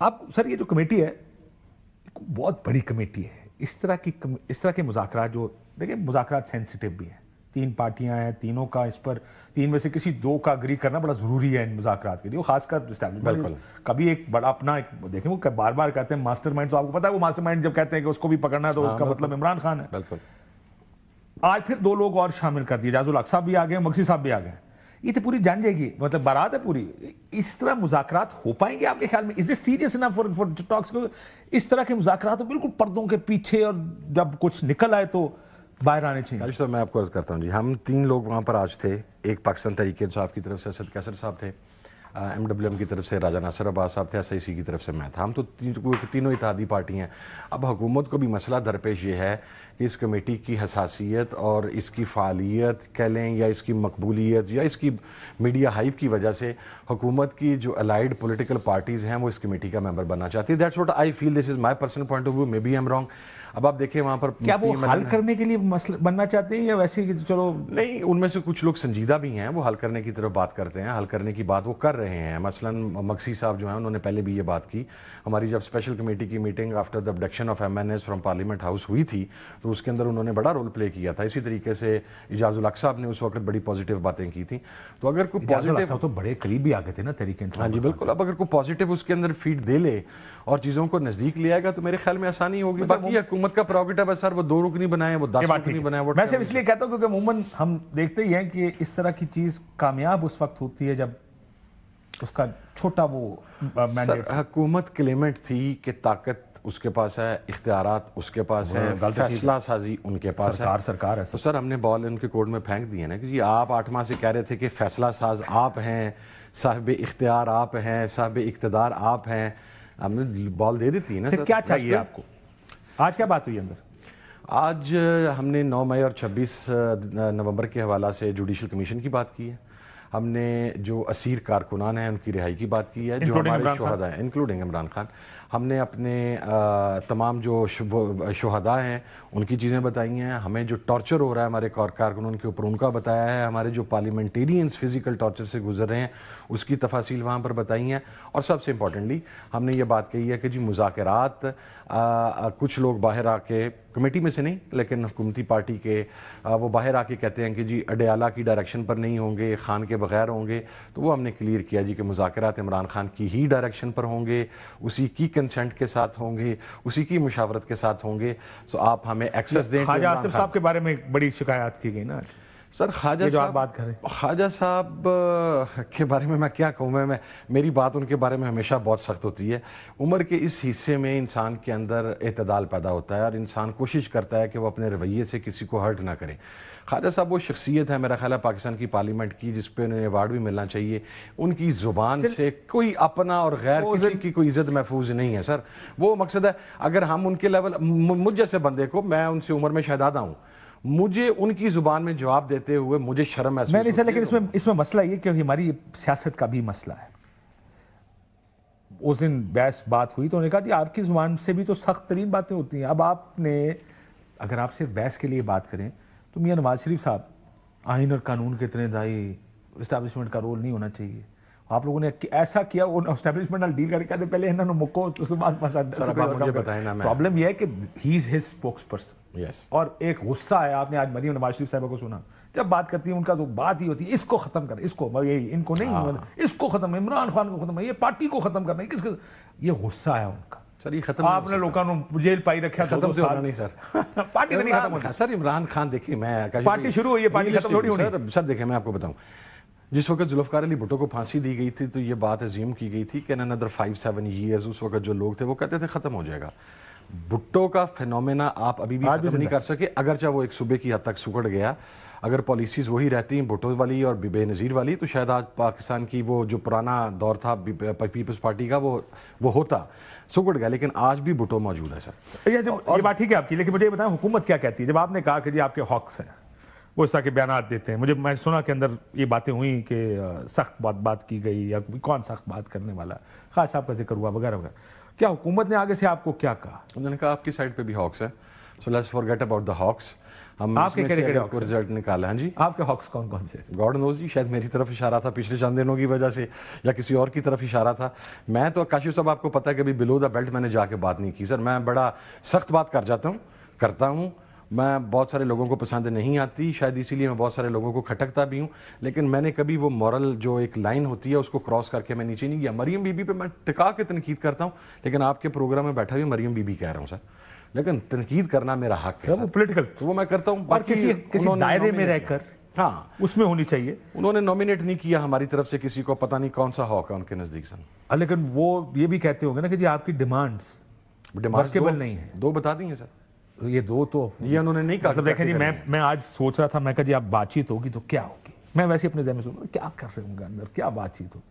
آپ سر یہ جو کمیٹی ہے بہت بڑی کمیٹی ہے، اس طرح کے مذاکرات جو دیکھیں مذاکرات سینسیٹیو بھی ہیں، 3 پارٹیاں ہیں، تینوں کا اس پر 3 میں سے کسی 2 کا اگری کرنا بڑا ضروری ہے ان مذاکرات کے لیے، وہ خاص کر اسٹیبلشمنٹ کبھی ایک بڑا اپنا دیکھیں وہ بار بار کہتے ہیں ماسٹر مائنڈ، تو آپ کو پتا ہے وہ ماسٹر مائنڈ جب کہتے ہیں کہ اس کو بھی پکڑنا ہے تو اس کا مطلب عمران خان ہے. بالکل. آج پھر 2 لوگ اور شامل کر دیے، اعجاز الحق صاحب بھی آ گئے، مکسی صاحب بھی آ گئے، یہ تو پوری جان جائے گی، مطلب بارات ہے پوری. اس طرح مذاکرات ہو پائیں گے آپ کے خیال میں؟ از دس سیریس انف فار ٹاکس؟ اس طرح کے مذاکرات بالکل پردوں کے پیچھے، اور جب کچھ نکل آئے تو باہر آنے چاہیے. عارف صاحب میں آپ کو عرض کرتا ہوں جی، ہم 3 لوگ وہاں پر آج تھے. ایک پاکستان تحریک انصاف کی طرف سے اسد کیسر صاحب تھے، MWM کی طرف سے راجہ ناصر عباس صاحب تھے، SIC کی طرف سے میں تھا. ہم تو تینوں اتحادی پارٹی ہیں. اب حکومت کو بھی مسئلہ درپیش یہ ہے کہ اس کمیٹی کی حساسیت اور اس کی فعالیت کہہ لیں یا اس کی مقبولیت یا اس کی میڈیا ہائپ کی وجہ سے حکومت کی جو الائیڈ پولیٹیکل پارٹیز ہیں وہ اس کمیٹی کا ممبر بننا چاہتی ہے. That's what I feel, this is my personal point of view, maybe I am wrong. اب آپ دیکھیں وہاں پر کیا وہ حل کرنے کے لیے مسئلہ بننا چاہتے ہیں یا ویسے ہی چلو؟ نہیں، ان میں سے کچھ لوگ سنجیدہ بھی ہیں، وہ حل کرنے کی طرف بات کرتے ہیں، حل کرنے کی بات وہ کر رہے ہیں. مثلا مکسی صاحب جو ہیں انہوں نے پہلے بھی یہ بات کی. ہماری جب اسپیشل کمیٹی کی meeting after the abduction of MNAs from parliament house ہوئی تھی تو اس کے اندر انہوں نے بڑا رول پلے کیا تھا. اسی طریقے سے اعجاز الحق صاحب نے اس وقت بڑی پازیٹیو باتیں کی تھیں. تو اگر کوئی پازیٹیو تو بڑے قریب بھی آ گئے تھے نا تحریک انصاف. ہاں جی بالکل. اب اگر کوئی پازیٹیو اس کے اندر فیڈ دے لے اور چیزوں کو نزدیک لے آئے گا تو میرے خیال میں آسانی ہوگی. باقی حکومت کا پروگیٹو ہے سر، وہ 2 رکنی بنائیں، وہ 10 رکنی بنائیں. میں صرف اس لیے کہتا ہوں کیونکہ عموماً ہم دیکھتے ہی ہیں کہ اس طرح کی چیز کامیاب اس وقت ہوتی ہے جب اس کا چھوٹا وہ سر حکومت کلیمنٹ تھی کہ طاقت اس کے پاس ہے، اختیارات اس کے پاس ہے، فیصلہ سازی ان کے پاس ہے. سرکار ہے. تو سر ہم نے بال ان کے کورٹ میں پھینک دی ہے نا کہ جی آپ 8 ماہ سے کہہ رہے تھے کہ فیصلہ ساز آپ ہیں، صاحب اختیار آپ ہیں، صاحب اقتدار آپ ہیں. ہم نے بال دے دیتی ہے نا. کیا چاہیے آپ کو؟ آج کیا بات ہوئی اندر؟ آج ہم نے 9 مئی اور 26 نومبر کے حوالہ سے جوڈیشل کمیشن کی بات کی ہے. ہم نے جو اسیر کارکنان ہیں ان کی رہائی کی بات کی ہے، جو ہمارے شہداء ہیں انکلوڈنگ عمران خان. ہم نے اپنے تمام جو شہداء ہیں ان کی چیزیں بتائی ہیں. ہمیں جو ٹارچر ہو رہا ہے ہمارے کارکنان کے اوپر ان کا بتایا ہے. ہمارے جو پارلیمنٹیرینز فزیکل ٹارچر سے گزر رہے ہیں اس کی تفاصیل وہاں پر بتائی ہیں. اور سب سے امپورٹنٹلی ہم نے یہ بات کہی ہے کہ جی مذاکرات کچھ لوگ باہر آ کے، کمیٹی میں سے نہیں لیکن حکومتی پارٹی کے، وہ باہر آ کے کہتے ہیں کہ جی اڈیالہ کی ڈائریکشن پر نہیں ہوں گے، خان کے بغیر ہوں گے. تو وہ ہم نے کلیئر کیا جی کہ مذاکرات عمران خان کی ہی ڈائریکشن پر ہوں گے، اسی کی کنسنٹ کے ساتھ ہوں گے، اسی کی مشاورت کے ساتھ ہوں گے. سو آپ ہمیں ایکسس دیں. خواجہ آصف صاحب کے بارے میں بڑی شکایات کی گئی نا سر. خواجہ صاحب کے بارے میں کیا کہوں، میری بات ان کے بارے میں ہمیشہ بہت سخت ہوتی ہے. عمر کے اس حصے میں انسان کے اندر اعتدال پیدا ہوتا ہے اور انسان کوشش کرتا ہے کہ وہ اپنے رویے سے کسی کو ہرٹ نہ کرے. خواجہ صاحب وہ شخصیت ہے میرا خیال ہے پاکستان کی پارلیمنٹ کی جس پہ انہیں ایوارڈ بھی ملنا چاہیے. ان کی زبان سے کوئی اپنا اور غیر کسی کی کوئی عزت محفوظ نہیں ہے سر. وہ مقصد ہے اگر ہم ان کے لیول، مجھ جیسے بندے کو، میں ان سے عمر میں شہزادہ ہوں، مجھے ان کی زبان میں جواب دیتے ہوئے مجھے شرم محسوس ہوتی ہے. لیکن اس میں مسئلہ یہ کہ ہماری سیاست کا بھی مسئلہ ہے. اس دن بحث بات ہوئی تو انہوں نے کہا کہ آپ کی زبان سے بھی تو سخت ترین باتیں ہوتی ہیں. اب آپ نے اگر آپ صرف بحث کے لیے بات کریں تو میاں نواز شریف صاحب آئین اور قانون کے اتنے دائی، اسٹیبلشمنٹ کا رول نہیں ہونا چاہیے. آپ لوگوں نے ایسا کیا، وہ اسٹیبلشمنٹ نال ڈیل کر کے کہتے پہلے انہوں نے مکو اس کے بعد مجھے بتائیں نا. پرابلم یہ ہے کہ ہی از ہز اسپوکس پرسن. اور ایک غصہ ہے. آپ نے آج مریم نواز شریف صاحبہ کو سنا، جب بات کرتی ہیں ان کا تو بات ہی ہوتی ہے اس کو ختم کریں، اس کو، ان کو نہیں، اس کو ختم، عمران خان کو ختم، یہ پارٹی کو ختم کرنا ہے. کس کا یہ غصہ ہے ان کا؟ سر یہ ختم آپ نے لوگوں کو جیل پائی رکھا. ختم سے ہونا نہیں سر. پارٹی نہیں ختم ہوتی سر. عمران خان دیکھیے، میں پارٹی شروع ہوئی ہے، پارٹی ختم تھوڑی ہونی. سر دیکھیں میں آپ کو بتاؤں، جس وقت ذوالفقار علی بھٹو کو پھانسی دی گئی تھی تو یہ بات عزیم کی گئی تھی کہ another 5-7 years اس وقت جو لوگ تھے وہ کہتے تھے ختم ہو جائے گا. بھٹو کا فینومینا آپ ابھی بھی ختم نہیں کر سکے، اگرچہ وہ ایک صوبے کی حد تک سکڑ گیا. اگر پالیسیز وہی رہتی ہیں بھٹو والی اور بے نظیر والی تو شاید آج پاکستان کی وہ جو پرانا دور تھا پیپلز پارٹی کا وہ ہوتا. سکڑ گیا، لیکن آج بھی بھٹو موجود ہے سر. یہ بات ٹھیک ہے آپ کی، لیکن مجھے یہ بتائیں حکومت کیا کہتی ہے جب آپ نے کہا کہ جی آپ کے ہاکس ہیں، وہ اس طرح کے بیانات دیتے ہیں. میں سنا کہ اندر یہ باتیں ہوئیں کہ سخت بات کی گئی یا کون سخت بات کرنے والا، خاص صاحب کا ذکر ہوا وغیرہ وغیرہ. کیا حکومت نے آگے سے آپ کو کیا کہا؟ انہوں نے کہا آپ کی سائڈ پہ بھی ہاکس ہے، So let's forget about the hawks. ہم آپ کے کیڑے کو رزلٹ نکالا. ہاں جی, آپ کے ہاکس کون کون سے؟ گاڈ نوز جی, شاید میری طرف اشارہ تھا پچھلے چند دنوں کی وجہ سے, یا کسی اور کی طرف اشارہ تھا. میں تو کاشف صاحب آپ کو پتہ ہے کہ ابھی بلو دا بیلٹ میں نے جا کے بات نہیں کی سر. میں بڑا سخت بات کرتا ہوں. میں بہت سارے لوگوں کو پسند نہیں آتی, شاید اسی لیے میں بہت سارے لوگوں کو کھٹکتا بھی ہوں, لیکن میں نے کبھی وہ مورل جو ایک لائن ہوتی ہے اس کو کراس کر کے میں نیچے نہیں گیا. مریم بی بی پہ میں ٹکا کے تنقید کرتا ہوں, لیکن آپ کے پروگرام میں بیٹھا بھی مریم بی بی کہہ رہا ہوں سر, لیکن تنقید کرنا میرا حق ہے. وہ پولیٹیکل وہ میں کرتا ہوں, اور کسی دائرے میں رہ کر ہاں اس میں ہونی چاہیے. انہوں نے نومینیٹ نہیں کیا ہماری طرف سے کسی کو, پتہ نہیں کون سا ہاک ہے ان کے نزدیک سر. لیکن وہ یہ بھی کہتے ہوں گے نا کہ جی آپ کی ڈیمانڈس ورکیبل نہیں ہے. دو بتا دیں گے سر, یہ دو تو یہ انہوں نے نہیں کہا. مطلب دیکھیں جی, میں آج سوچ رہا تھا, میں کہا جی آپ بات چیت ہوگی تو کیا ہوگی. میں ویسے اپنے ذہن میں سوچ رہا کیا کر رہے ہوں گے اندر, کیا بات چیت ہو.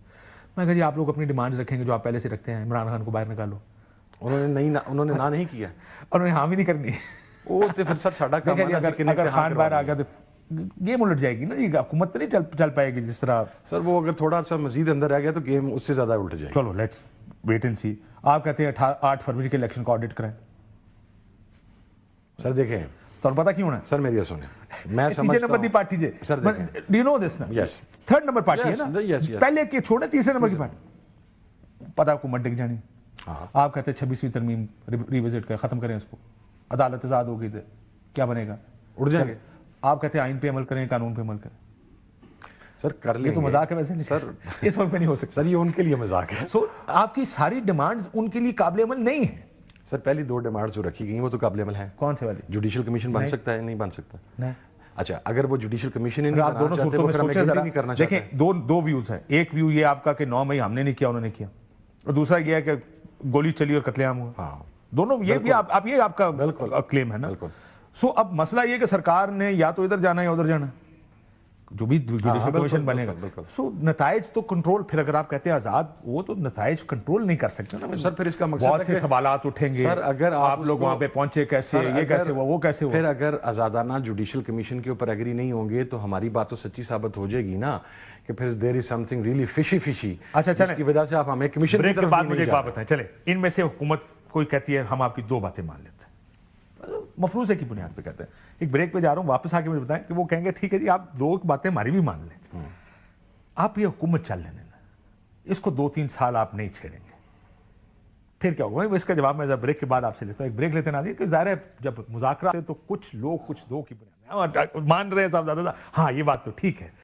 میں کہا جی آپ لوگ اپنی ڈیمانڈز رکھیں گے جو آپ پہلے سے رکھتے ہیں, عمران خان کو باہر نکالو. انہوں نے نہ نہیں کیا, انہوں نے ہاں بھی نہیں کرنی. وہ تو پھر سر ساڈا کام ہے. اگر خان باہر آ گیا تو گیم الٹ جائے گی نا جی, حکومت تو نہیں چل پائے گی جس طرح. سر وہ اگر تھوڑا سا مزید اندر آ گیا تو گیم اس سے زیادہ الٹ جائے گی. چلو لیٹس ویٹ اینڈ سی. آپ کہتے ہیں 8 فروری کے الیکشن کو آڈٹ کریں. سر دیکھیں تو پتا کیوں ہونا سر, میری سنیں, میں سمجھتا نمبر دی پارٹی جے sir, do you know this نا, یس 3rd نمبر پارٹی ہے نا, پہلے کے چھوڑے 3رے نمبر کی پارٹی. پتا حکومت ڈگ جانی. آپ کہتے ہیں 26ویں ترمیم ریوزٹ کریں, ختم کریں اس کو, عدالت آزاد ہو گئی تھے, کیا بنے گا, اڑ جائیں گے. آپ کہتے ہیں آئین پہ عمل کریں, قانون پہ عمل کریں. سر کر لیں یہ تو مذاق ہے ویسے سر, اس وقت پہ نہیں ہو سکتا سر, یہ ان کے لیے مذاق ہے. سو آپ کی ساری ڈیمانڈز ان کے لیے قابل عمل نہیں ہیں. سر پہلی 2 ڈیمانڈز جو رکھی گئی وہ تو قابل عمل ہیں. کون سے والی؟ جوڈیشل کمیشن بن سکتا ہے, نہیں بن سکتا. نہیں. اچھا, اگر وہ جوڈیشل کمیشن آپ دونوں صورتوں میں سوچیں ذرا. دیکھیں دو ویوز ہیں. ایک ویو یہ آپ کا کہ 9 مئی ہم نے نہیں کیا, انہوں نے کیا, اور دوسرا یہ ہے کہ گولی چلی اور قتل عام ہوا. ہاں دونوں یہ بھی آپ یہ آپ کا کلیم ہے نا. سو اب مسئلہ یہ کہ سرکار نے یا تو ادھر جانا ہے یا ادھر جانا ہے, جو بھی جوڈیشل کمیشن بنے گا. سو نتائج تو کنٹرول, پھر اگر آپ کہتے ہیں آزاد, وہ تو نتائج کنٹرول نہیں کر سکتے نا سر. پھر اس کا مقصد بہت سے سوالات اٹھیں گے سر, اگر آپ لوگ وہاں پہ پہنچے کیسے, یہ کیسے ہوا, وہ کیسے ہوا. پھر اگر آزادانہ جوڈیشل کمیشن کے اوپر ایگری نہیں ہوں گے تو ہماری بات تو سچی ثابت ہو جائے گی نا کہ پھر دیر از سم تھنگ ریئلی فشی. اچھا جس کی وجہ سے آپ ہمیں کمیشن بریک کے بعد مجھے ایک بات بتائیں. چلے ان میں سے حکومت کوئی کہتی ہے ہم آپ کی 2 باتیں مان لیتے ہیں, مفروضے کی بنیاد پہ کہتے ہیں. ایک بریک پہ جا رہا ہوں, واپس آ کے مجھے بتائیں کہ وہ کہیں گے ٹھیک ہے جی آپ 2 باتیں ہماری بھی مان لیں, آپ یہ حکومت چل لینے نا, اس کو 2-3 سال آپ نہیں چھیڑیں گے, پھر کیا ہوگا. اس کا جواب میں بریک کے بعد آپ سے لیتا ہوں. ایک بریک لیتے نا کہ ظاہر ہے جب مذاکرات تو کچھ لوگ کچھ 2 کی بنیاد مان رہے ہیں صاحب زیادہ, ہاں یہ بات تو ٹھیک ہے.